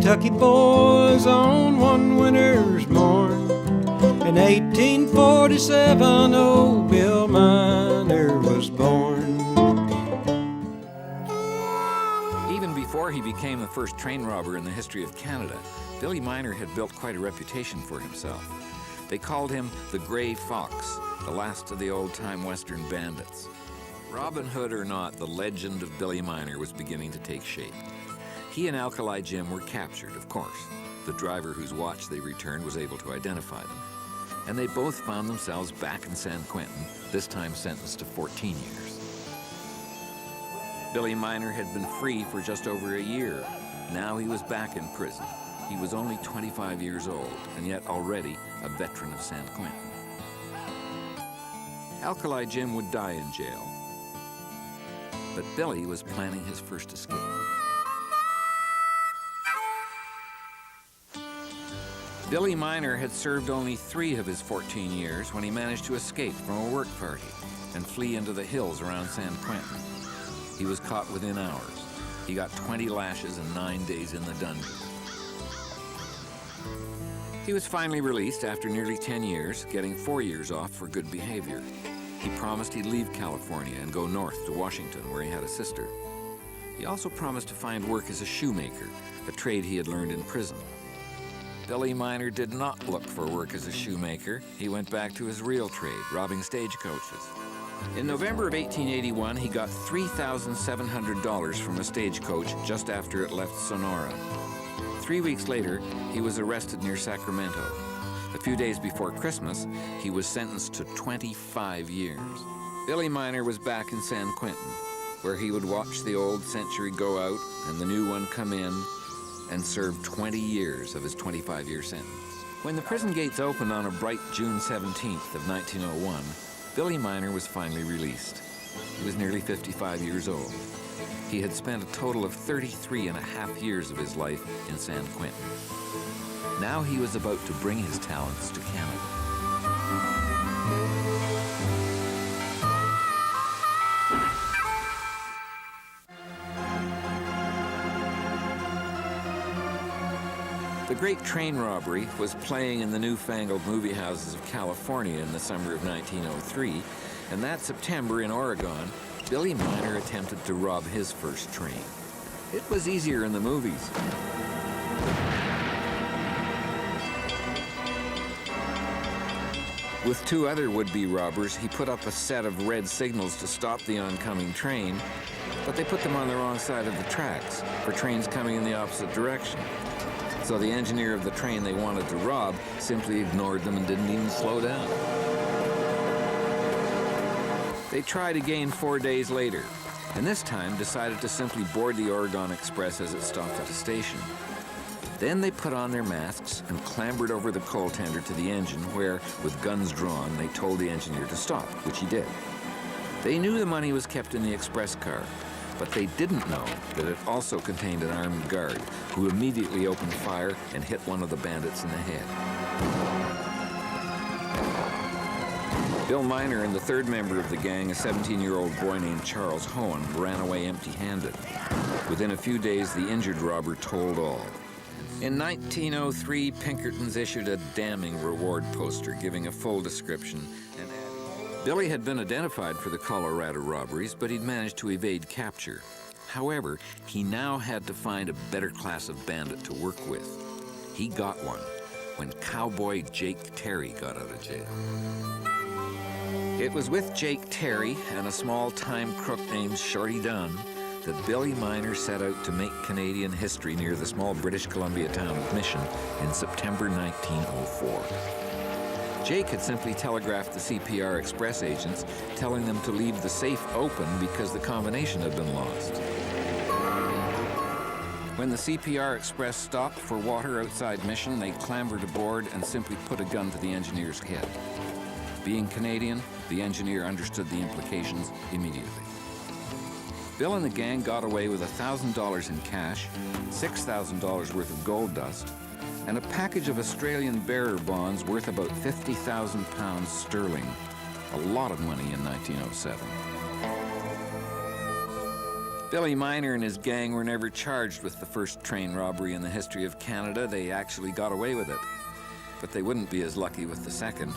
Kentucky boys on one winter's morn. In 1847, old Bill Miner was born. Even before he became the first train robber in the history of Canada, Billy Miner had built quite a reputation for himself. They called him the Gray Fox, the last of the old-time Western bandits. Robin Hood or not, the legend of Billy Miner was beginning to take shape. He and Alkali Jim were captured, of course. The driver whose watch they returned was able to identify them. And they both found themselves back in San Quentin, this time sentenced to 14 years. Billy Miner had been free for just over a year. Now he was back in prison. He was only 25 years old, and yet already a veteran of San Quentin. Alkali Jim would die in jail, but Billy was planning his first escape. Billy Miner had served only 3 of his 14 years when he managed to escape from a work party and flee into the hills around San Quentin. He was caught within hours. He got 20 lashes and 9 days in the dungeon. He was finally released after nearly 10 years, getting 4 years off for good behavior. He promised he'd leave California and go north to Washington, where he had a sister. He also promised to find work as a shoemaker, a trade he had learned in prison. Billy Miner did not look for work as a shoemaker. He went back to his real trade, robbing stagecoaches. In November of 1881, he got $3,700 from a stagecoach just after it left Sonora. 3 weeks later, he was arrested near Sacramento. A few days before Christmas, he was sentenced to 25 years. Billy Miner was back in San Quentin, where he would watch the old century go out and the new one come in, and serve 20 years of his 25-year sentence. When the prison gates opened on a bright June 17th of 1901, Billy Miner was finally released. He was nearly 55 years old. He had spent a total of 33 and a half years of his life in San Quentin. Now he was about to bring his talents to Canada. The Great Train Robbery was playing in the newfangled movie houses of California in the summer of 1903, and that September in Oregon, Billy Miner attempted to rob his first train. It was easier in the movies. With 2 other would-be robbers, he put up a set of red signals to stop the oncoming train, but they put them on the wrong side of the tracks for trains coming in the opposite direction. So the engineer of the train they wanted to rob simply ignored them and didn't even slow down. They tried again 4 days later, and this time decided to simply board the Oregon Express as it stopped at a station. Then they put on their masks and clambered over the coal tender to the engine where, with guns drawn, they told the engineer to stop, which he did. They knew the money was kept in the express car, but they didn't know that it also contained an armed guard who immediately opened fire and hit one of the bandits in the head. Bill Miner and the 3rd member of the gang, a 17-year-old boy named Charles Hohen, ran away empty-handed. Within a few days, the injured robber told all. In 1903, Pinkertons issued a damning reward poster giving a full description and added, Billy had been identified for the Colorado robberies, but he'd managed to evade capture. However, he now had to find a better class of bandit to work with. He got one when cowboy Jake Terry got out of jail. It was with Jake Terry and a small-time crook named Shorty Dunn that Billy Miner set out to make Canadian history near the small British Columbia town of Mission in September 1904. Jake had simply telegraphed the CPR Express agents, telling them to leave the safe open because the combination had been lost. When the CPR Express stopped for water outside Mission, they clambered aboard and simply put a gun to the engineer's head. Being Canadian, the engineer understood the implications immediately. Bill and the gang got away with $1,000 in cash, $6,000 worth of gold dust, and a package of Australian bearer bonds worth about 50,000 pounds sterling, a lot of money in 1907. Billy Miner and his gang were never charged with the first train robbery in the history of Canada. They actually got away with it. But they wouldn't be as lucky with the second.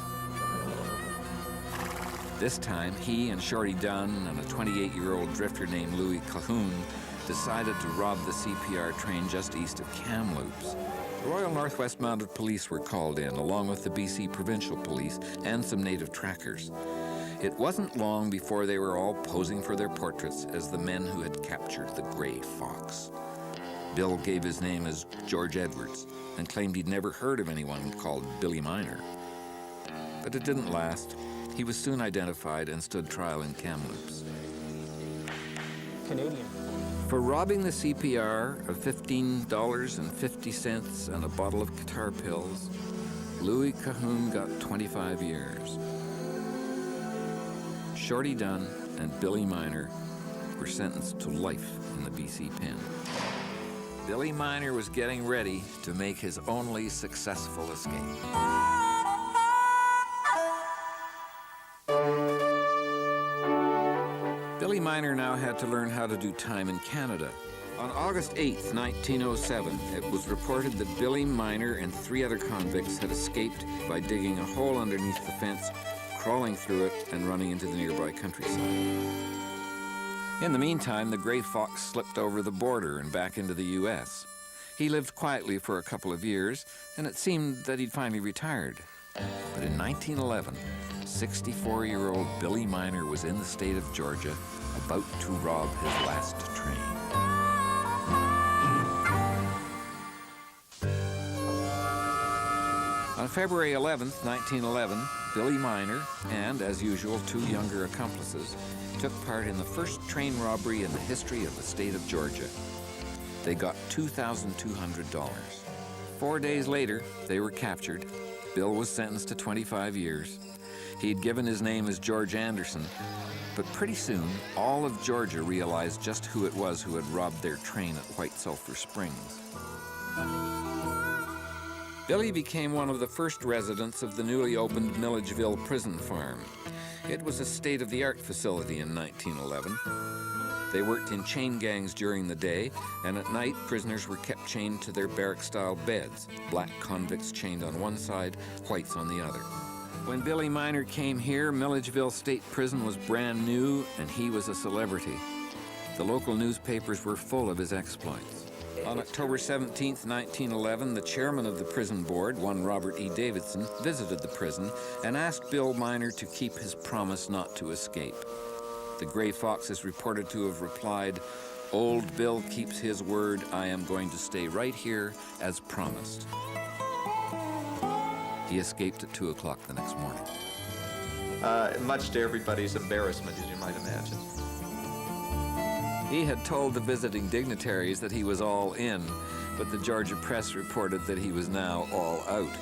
This time, he and Shorty Dunn and a 28-year-old drifter named Louis Cahoon decided to rob the CPR train just east of Kamloops. The Royal Northwest Mounted Police were called in, along with the BC Provincial Police and some native trackers. It wasn't long before they were all posing for their portraits as the men who had captured the Grey Fox. Bill gave his name as George Edwards and claimed he'd never heard of anyone called Billy Miner. But it didn't last. He was soon identified and stood trial in Kamloops. Canadian. For robbing the CPR of $15.50 and a bottle of guitar pills, Louis Cahoon got 25 years. Shorty Dunn and Billy Miner were sentenced to life in the BC pen. Billy Miner was getting ready to make his only successful escape. Billy Miner now had to learn how to do time in Canada. On August 8th, 1907, it was reported that Billy Miner and 3 other convicts had escaped by digging a hole underneath the fence, crawling through it, and running into the nearby countryside. In the meantime, the Grey Fox slipped over the border and back into the U.S. He lived quietly for a couple of years, and it seemed that he'd finally retired. But in 1911, 64-year-old Billy Miner was in the state of Georgia, about to rob his last train. On February 11th, 1911, Billy Miner and, as usual, 2 younger accomplices took part in the first train robbery in the history of the state of Georgia. They got $2,200. 4 days later, they were captured. Bill was sentenced to 25 years. He'd given his name as George Anderson, but pretty soon, all of Georgia realized just who it was who had robbed their train at White Sulphur Springs. Billy became one of the first residents of the newly opened Milledgeville prison farm. It was a state-of-the-art facility in 1911. They worked in chain gangs during the day, and at night, prisoners were kept chained to their barrack-style beds, black convicts chained on one side, whites on the other. When Billy Miner came here, Milledgeville State Prison was brand new, and he was a celebrity. The local newspapers were full of his exploits. On October 17, 1911, the chairman of the prison board, one Robert E. Davidson, visited the prison and asked Bill Miner to keep his promise not to escape. The Grey Fox is reported to have replied, "Old Bill keeps his word. I am going to stay right here as promised." He escaped at 2 o'clock the next morning. Much to everybody's embarrassment, as you might imagine. He had told the visiting dignitaries that he was all in, but the Georgia press reported that he was now all out.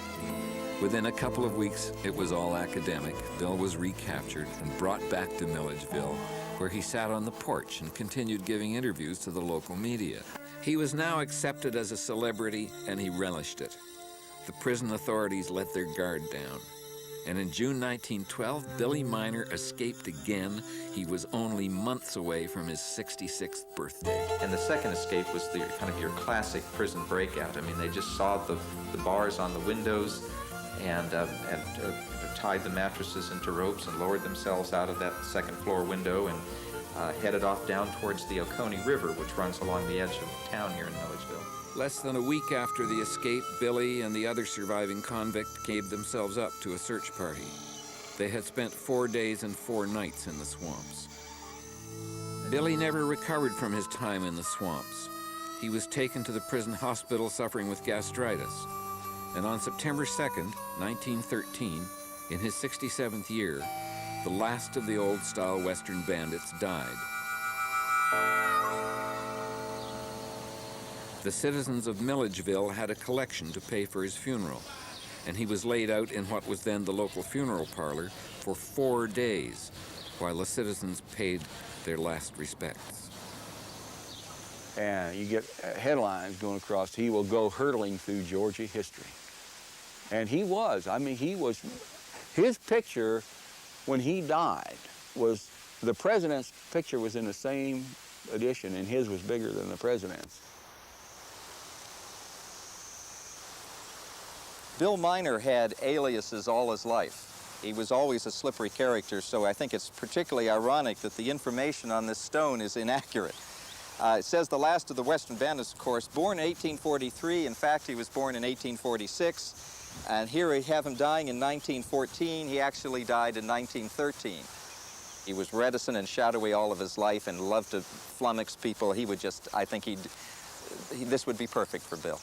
Within a couple of weeks, it was all academic. Bill was recaptured and brought back to Milledgeville, where he sat on the porch and continued giving interviews to the local media. He was now accepted as a celebrity, and he relished it. The prison authorities let their guard down. And in June 1912, Billy Miner escaped again. He was only months away from his 66th birthday. And the second escape was the kind of your classic prison breakout. I mean, they just sawed the bars on the windows and tied the mattresses into ropes and lowered themselves out of that second floor window and headed off down towards the Oconee River, which runs along the edge of town here in Milledgeville. Less than a week after the escape, Billy and the other surviving convict gave themselves up to a search party. They had spent 4 days and 4 nights in the swamps. Billy never recovered from his time in the swamps. He was taken to the prison hospital suffering with gastritis. And on September 2nd, 1913, in his 67th year, the last of the old-style Western bandits died. The citizens of Milledgeville had a collection to pay for his funeral, and he was laid out in what was then the local funeral parlor for 4 days, while the citizens paid their last respects. And you get headlines going across, "He will go hurtling through Georgia history." And he was. I mean, his picture when he died was, the president's picture was in the same edition, and his was bigger than the president's. Bill Miner had aliases all his life. He was always a slippery character, so I think it's particularly ironic that the information on this stone is inaccurate. It says the last of the Western Bandits, of course, born in 1843. In fact, he was born in 1846. And here we have him dying in 1914. He actually died in 1913. He was reticent and shadowy all of his life and loved to flummox people. He would just, I think this would be perfect for Bill.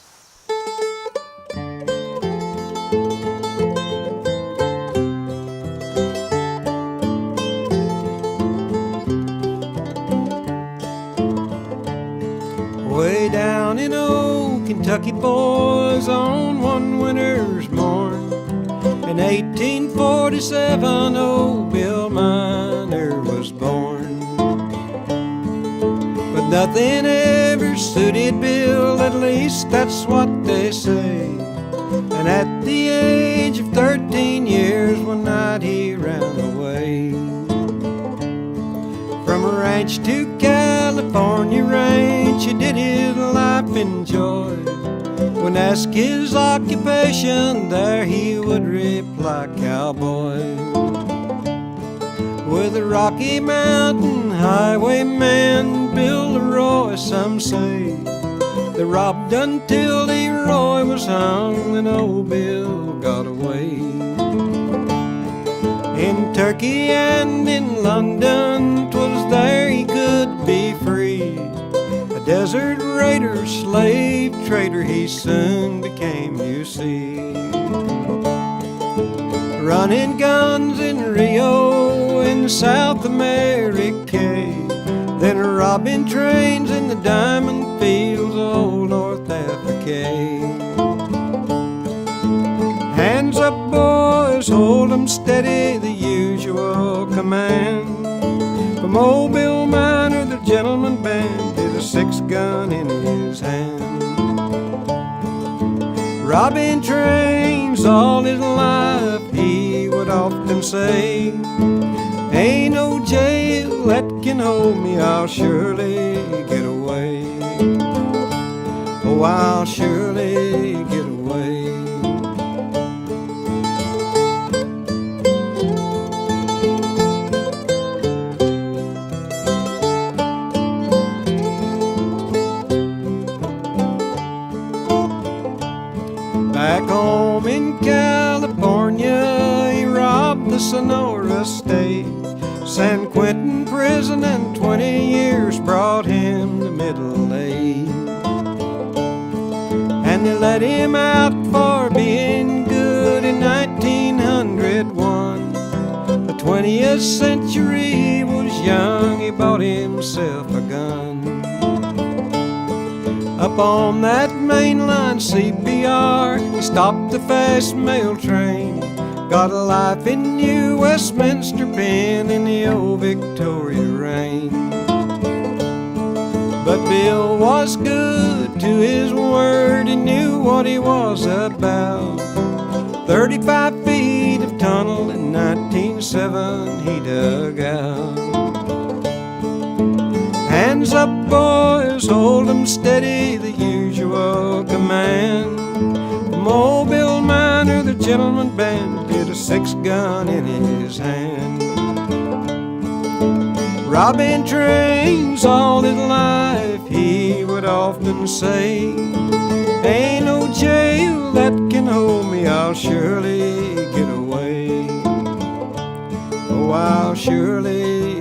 Way down in old Kentucky, boys, on one winter's morn in 1847, old Bill Miner was born. But nothing ever suited Bill, at least that's what they say. And at the age of 13 years, one night he ran away. From a ranch to California ranch, he did his life enjoy. When asked his occupation, there he would reply, cowboy. With a Rocky Mountain highwayman, Bill Leroy, some say, they robbed until Leroy was hung, and old Bill got away. In Turkey and in London, 'twas there he could be free. A desert raider, slave trader, he soon became, you see. Running guns in Rio, in South America, then robbing trains in the diamond fields of old North Africa. Hands up, boys, hold 'em steady, the usual command. From old Bill Miner, the gentleman bandit, a 6-gun in his hand. Robbing trains all his life, he would often say, ain't no jail that can hold me, I'll surely get away. Oh, I'll surely get away. Back home in California, he robbed the Sonora State. San Quentin prison and 20 years brought him to middle age. And they let him out for being good in 1901. The 20th century, he was young, he bought himself a gun. Up on that mainline CPR, he stopped the fast mail train. Got a life in New Westminster pen in the old Victoria rain. But Bill was good to his word, he knew what he was about. 35 feet of tunnel in 1907 he dug out. Hands up, boys, hold 'em steady, the usual command. From old Bill Miner, the gentleman bandit, a 6-gun in his hand. Robbing trains all his life, he would often say, ain't no jail that can hold me, I'll surely get away. Oh, I'll surely